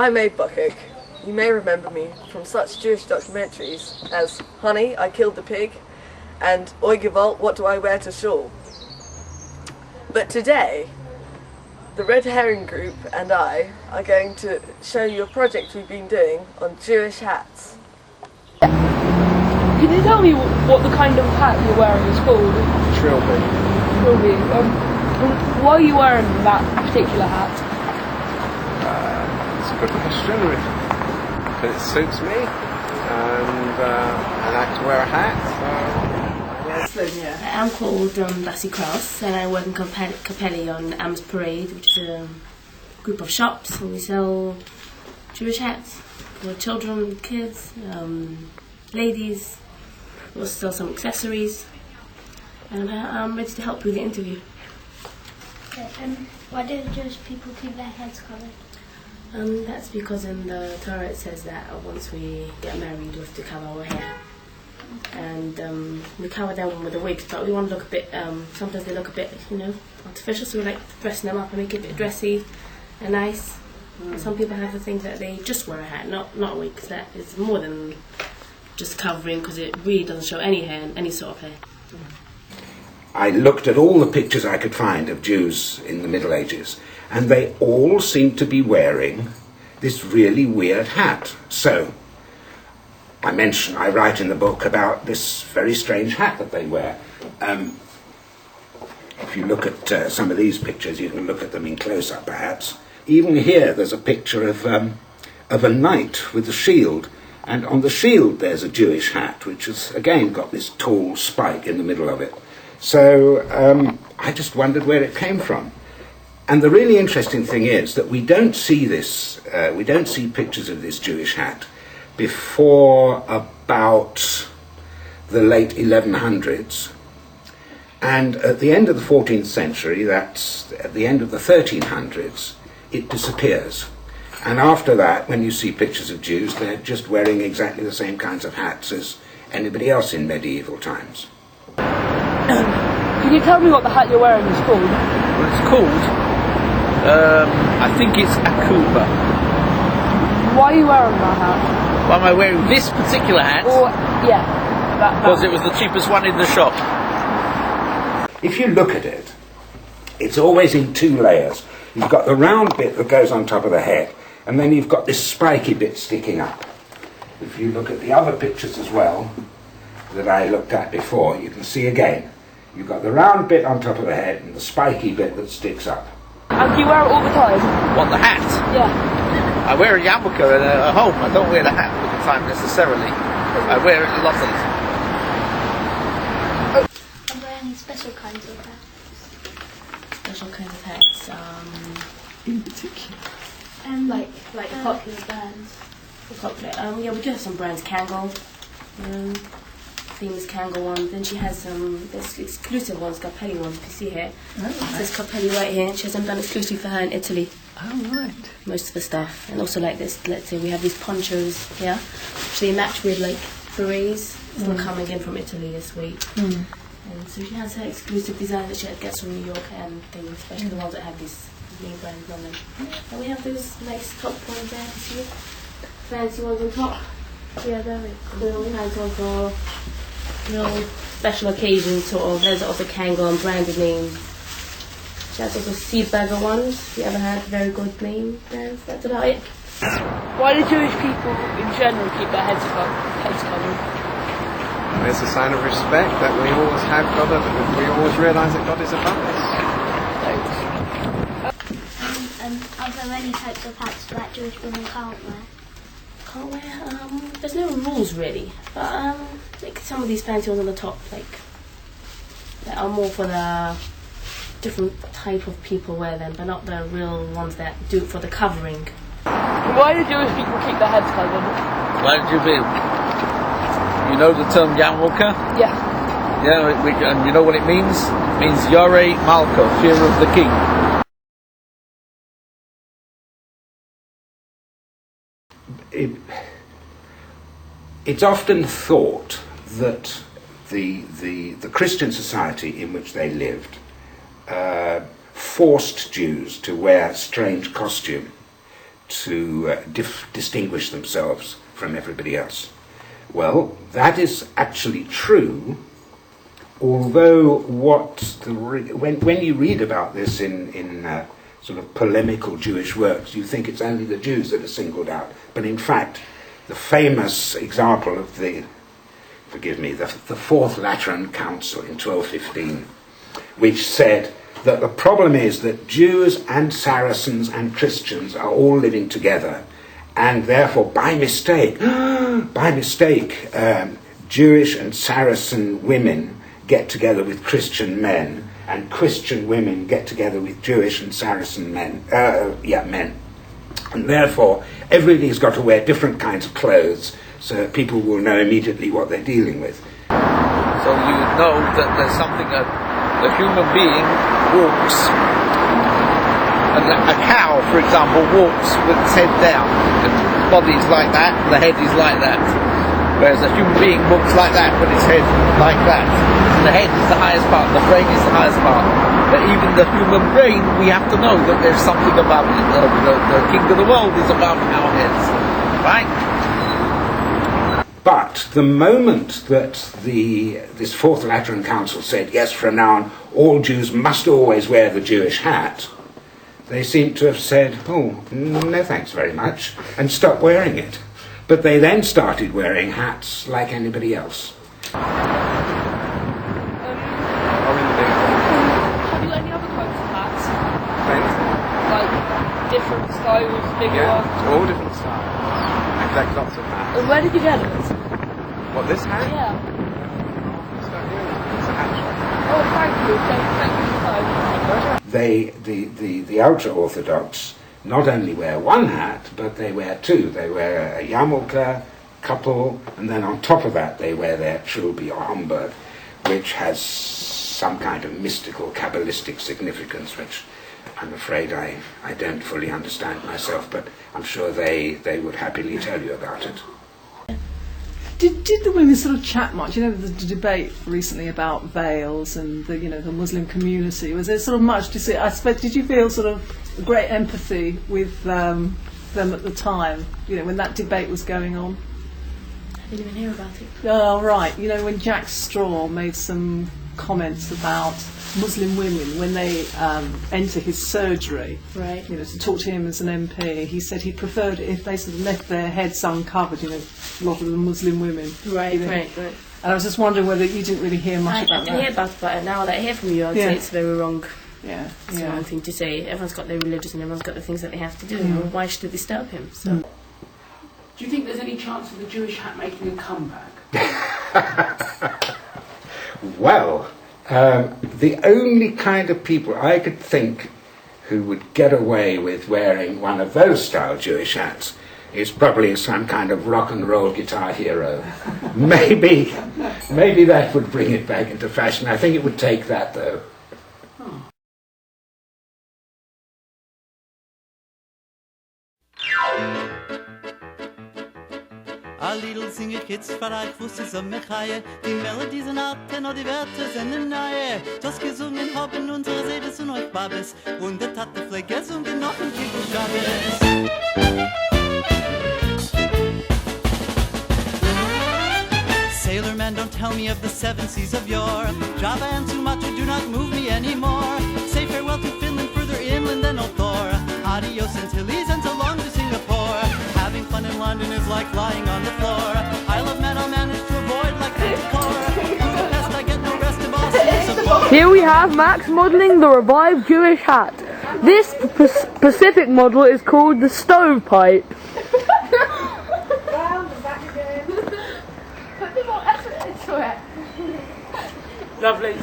I'm Abe Buckhook. You may remember me from such Jewish documentaries as Honey, I Killed the Pig and Oi Gewalt, What Do I Wear to Shul? But today, the Red Herring Group and I are going to show you a project we've been doing on Jewish hats. Can you tell me what the kind of hat you're wearing is called? Trilby. Trilby. Why are you wearing that particular hat? It's a good question. Because it suits me, and I like to wear a hat. So I'm called Lassie Kraus, and I work in Capelli on Am's Parade, which is a group of shops, and we sell Jewish hats for children, kids, ladies. We also sell some accessories, and I'm ready to help with the interview. Why do Jewish people keep their heads covered? That's because in the Torah it says that once we get married we have to cover our hair. And we cover them with the wigs, but we want to look a bit, sometimes they look a bit, artificial, so we like to dress them up and make it a bit dressy and nice. Some people have the things that they just wear a hat, not a wig, because that is more than just covering, because it really doesn't show any hair, any sort of hair. I looked at all the pictures I could find of Jews in the Middle Ages, and they all seemed to be wearing this really weird hat. So I write in the book about this very strange hat that they wear. If you look at some of these pictures, you can look at them in close-up perhaps. Even here there's a picture of a knight with a shield, and on the shield there's a Jewish hat, which has again got this tall spike in the middle of it. So I just wondered where it came from. And the really interesting thing is that we don't see pictures of this Jewish hat before about the late 1100s. And at the end of the 14th century, that's at the end of the 1300s, it disappears. And after that, when you see pictures of Jews, they're just wearing exactly the same kinds of hats as anybody else in medieval times. Can you tell me what the hat you're wearing is called? What it's called? I think it's Akuba. Why are you wearing that hat? Why am I wearing this particular hat? Because it was the cheapest one in the shop. If you look at it, it's always in two layers. You've got the round bit that goes on top of the head, and then you've got this spiky bit sticking up. If you look at the other pictures as well, that I looked at before, you can see again, you've got the round bit on top of the head and the spiky bit that sticks up. And do you wear it all the time? What, the hat? Yeah. I wear a yarmulke at home. I don't wear the hat all the time necessarily. I wear it a lot of the time. Are there any special kinds of hats? Special kinds of hats, in particular? Like popular brands. Yeah, we do have some brands. Kangol, famous Kangol one. Then she has some exclusive ones, Capelli ones. If you see here, it says Capelli right here. She has them done exclusively for her in Italy. Oh right. Most of the stuff, and also like this. Let's say we have these ponchos here, which they match with like berets. Still coming in from Italy this week. And so she has her exclusive designs that she gets from New York and things, especially the ones that have these name brands on them. And we have those nice top ones there. You see, fancy ones on top. Yeah, very cool. Nice ones for special occasions, sort of. There's also Kangol and branded names. She has also Seaburger ones. If you ever had very good name brands, that's about it. Why do Jewish people in general keep their heads covered? It's a sign of respect that we always have God, we always realise that God is above us. Are there any types of hats that Jewish women can't wear? Can't wear. There's no rules really, but like some of these fancy ones on the top, like that are more for the different type of people wear them, but not the real ones that do it for the covering. Why do Jewish people keep their heads covered? Why do you mean? You know the term yarmulke? Yeah. Yeah, and you know what it means? It means Yare Malka, fear of the king. It's often thought that the Christian society in which they lived forced Jews to wear strange costume to distinguish themselves from everybody else. Well, that is actually true, although when you read about this in sort of polemical Jewish works, you think it's only the Jews that are singled out. But in fact, the famous example of the Fourth Lateran Council in 1215, which said that the problem is that Jews and Saracens and Christians are all living together, and therefore by mistake, Jewish and Saracen women get together with Christian men, and Christian women get together with Jewish and Saracen men. And therefore, everybody's got to wear different kinds of clothes, so people will know immediately what they're dealing with. So you know that there's something that a human being walks, and a cow, for example, walks with its head down. The body's like that, the head is like that. Whereas a human being walks like that with its head like that. And the head is the highest part, the brain is the highest part. But even the human brain, we have to know that there's something about it. The king of the world is about our heads. Right? But the moment that this Fourth Lateran Council said, yes, from now on, all Jews must always wear the Jewish hat, they seem to have said, oh, no thanks very much, and stopped wearing it. But they then started wearing hats like anybody else. Have you got any other kinds of hats? Like different styles, bigger ones? All different styles. I collect lots of hats. And where did you get it? What, this hat? Yeah. It's a hat shop. Oh, thank you. The ultra-Orthodox not only wear one hat, but they wear two. They wear a yarmulke, couple, and then on top of that they wear their trilby or homburg, which has some kind of mystical, Kabbalistic significance, which I'm afraid I don't fully understand myself, but I'm sure they would happily tell you about it. Did the women sort of chat much? You know, the debate recently about veils and the Muslim community. Was there sort of much to see? I suppose, did you feel sort of great empathy with them at the time? You know, when that debate was going on. I didn't even hear about it. Oh right. You know, when Jack Straw made some comments about Muslim women when they enter his surgery, right? You know, to talk to him as an MP, he said he preferred it if they sort of left their heads uncovered. You know, a lot of the Muslim women. Right, you know. right. And I was just wondering whether you didn't really hear much about that. I hear about it, but now that I hear from you, I'd say it's very wrong. Yeah, It's the wrong thing to say. Everyone's got their religion and everyone's got the things that they have to do. And why should it disturb him? So. Do you think there's any chance of the Jewish hat making a comeback? Well, the only kind of people I could think who would get away with wearing one of those style Jewish hats is probably some kind of rock and roll guitar hero. Maybe that would bring it back into fashion. I think it would take that, though. A little sing ich jetzt für euch, wo sie so mich heie. Die Melodies sind alte, noch die Wörter sind neue. Das gesungen haben unsere Seele und euch Babes. Und der Tate vielleicht gesungen noch ein Kiko Schabes. Sailor man, don't tell me of the seven seas of yore. Java and Sumatra do not move me anymore. Say farewell to Finland, further inland than Othor. Adios Antilles and so long to Singapore. Having fun in London is like lying on the floor. I love men, I'll manage to avoid like the core. Budapest, I get no rest of all. Here we have Max modelling the revived Jewish hat. This specific model is called the stovepipe. Put more effort into it. Lovely.